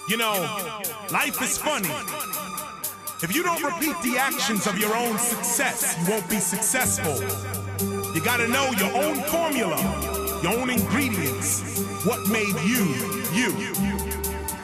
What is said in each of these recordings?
You know, life is funny. If you don't repeat the actions of your own success, you won't be successful. You gotta know your own formula, your own ingredients, what made you, you.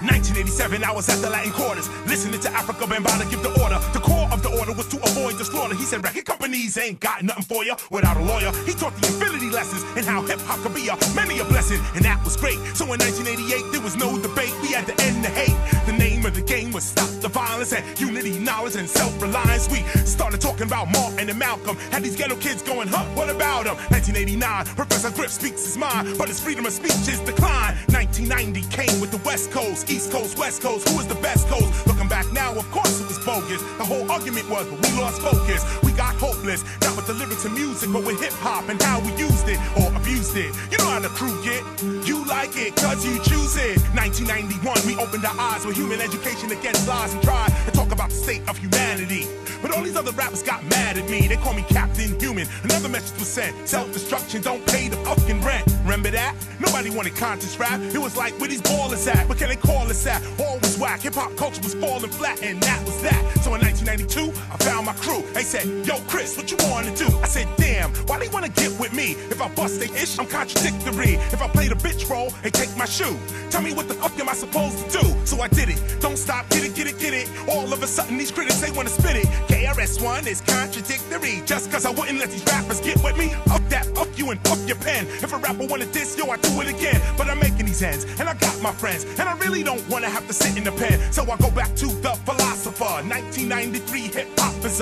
1987, I was at the Latin Quarters, listening to Africa Bambaataa give the order. The core of the order was to avoid the slaughter. He said, record companies ain't got nothing for you without a lawyer. He taught the infinity lessons and how hip-hop could be many a blessing, and that was great. So in 1988, there was no debate. We had to end the hate. The name of the game was stop the violence and unity, knowledge, and self-reliance. We started talking about Martin and Malcolm. Had these ghetto kids going, huh, what about them? 1989, Professor Griff speaks his mind, but his freedom of speech is declined. 1990 came with the West Coast. East Coast, West Coast, who was the best coast? Looking back now, of course it was bogus. The whole argument was, but we lost focus. We got hopeless, not with the lyrics and music, but with hip-hop and how we used it or abused it. You know how the crew get. You like it, cause you choose it. 1991, we opened our eyes with human education against lies and tried to talk about the state of humanity. But all these other rappers got mad at me. They call me Captain Human. Another message was sent. Self-destruction, don't pay the fucking rent. Remember that? Nobody wanted conscious rap. It was like, where these ballers at? What can they call us at? All was whack. Hip-hop culture was falling flat, and that was that. So in 1992, I found my crew. They said, yo, Chris, what you want to do? I said, damn, why they want to get with me? If I bust they ish, I'm contradictory. If I play the bitch role, they take my shoe. Tell me what the fuck am I supposed to do? So I did it. Don't stop, get it, get it, get it. All of a sudden, these critics, they want to spit it. KRS One is contradictory. Just cause I wouldn't let these rappers get with me. Up that, up you, and up your pen. If a rapper wanna diss, yo, I do it again. But I'm making these ends, and I got my friends, and I really don't wanna have to sit in the pen. So I go back to the philosopher. 1993 hip-hop is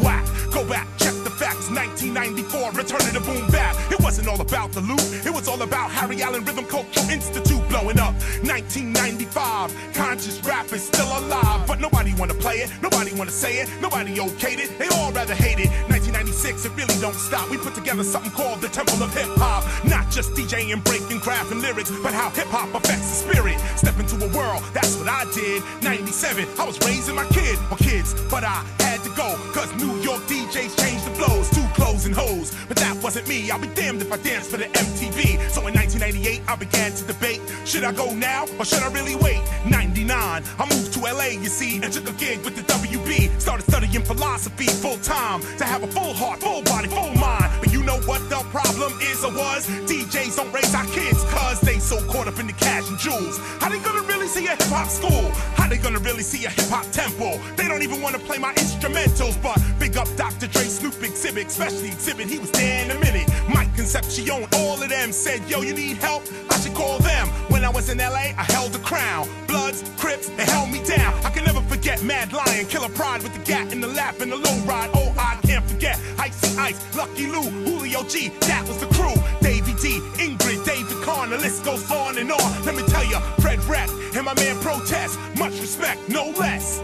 whack. Go back, check the facts. 1994, return to the boom bap. It wasn't all about the loot. It was all about Harry Allen Rhythm Cultural Institute blowing up. 1995, conscious rap is still alive, but nobody wanna play it, nobody wanna say it, nobody okayed it, they all rather hate it. 1996, it really don't stop. We put together something called the Temple of Hip Hop. Not just DJing, breaking, craft, and lyrics, but how hip hop affects the spirit. Step into a world, that's what I did. 97, I was raising my kid, or kids, but I had to go, cause New York DJs changed the flows, too clothes and hoes. But that wasn't me, I'll be damned if I danced for the MTV. So in 1998, I began to debate, should I go now, or should I really wait? 99, I moved to LA, you see, and took a gig with the WB. Started studying philosophy full time, to have a full heart, full body, full mind. But you know what the problem is or was? DJs don't raise our kids, cause they so caught up in the cash and jewels. How they gonna really see a hip-hop school? How they gonna really see a hip-hop temple? They don't even wanna play my instrumentals, but big up Dr. Dre, Snoop, Exhibit, especially Exhibit, he was there in a minute. Mike Concepcion, all of them said, yo, you need help? I should call them. When I was in LA, I held the crown. Bloods, Crips, they held me down. I can never forget Mad Lion, Killer Pride with the gat in the lap and the low ride. Oh, I can't forget Icy Ice, Lucky Lou, Julio G, that was the crew. Davey D, Ingrid, David Kahn, the list goes on and on. Let me tell you, Fred Wreck and my man Protest, much respect, no less.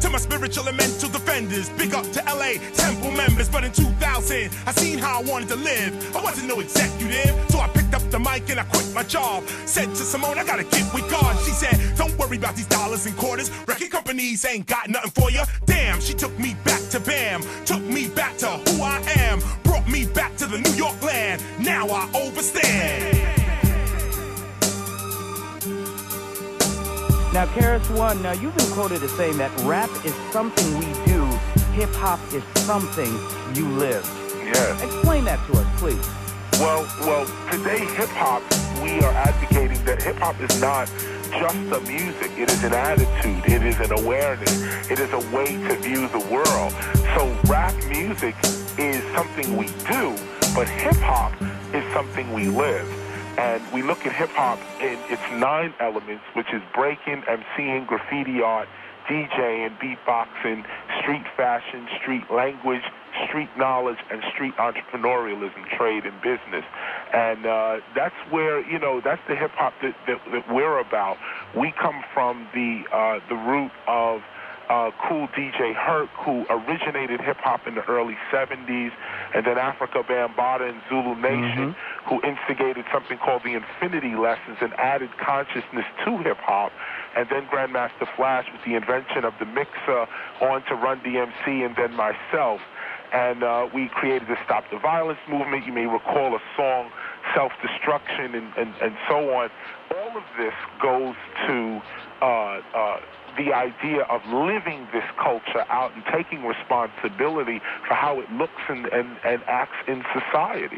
To my spiritual and mental defenders, big up to LA Temple members. But in 2000, I seen how I wanted to live. I wasn't no executive, so I picked up the mic and I quit my job. Said to Simone, I gotta get with God. She said, don't worry about these dollars and quarters. Record companies ain't got nothing for you. Damn, she took me back to BAM, took me back to who I am, brought me back to the New York land. Now I overstand. Now, KRS One, now you've been quoted as saying that rap is something we do, hip-hop is something you live. Yes. Explain that to us, please. Well, today hip-hop, we are advocating that hip-hop is not just a music. It is an attitude. It is an awareness. It is a way to view the world. So rap music is something we do, but hip-hop is something we live. And we look at hip-hop in its 9 elements, which is breaking, MCing, graffiti art, DJing, beatboxing, street fashion, street language, street knowledge, and street entrepreneurialism, trade and business. And that's where, you know, that's the hip-hop that we're about. We come from the root of cool DJ Herc, who originated hip-hop in the early 70s, and then Africa Bambaataa and Zulu Nation, who instigated something called the Infinity Lessons and added consciousness to hip-hop, and then Grandmaster Flash with the invention of the mixer on to Run DMC, and then myself. and we created the Stop the Violence movement. You may recall a song, Self-Destruction, and so on. All of this goes to the idea of living this culture out and taking responsibility for how it looks and acts in society.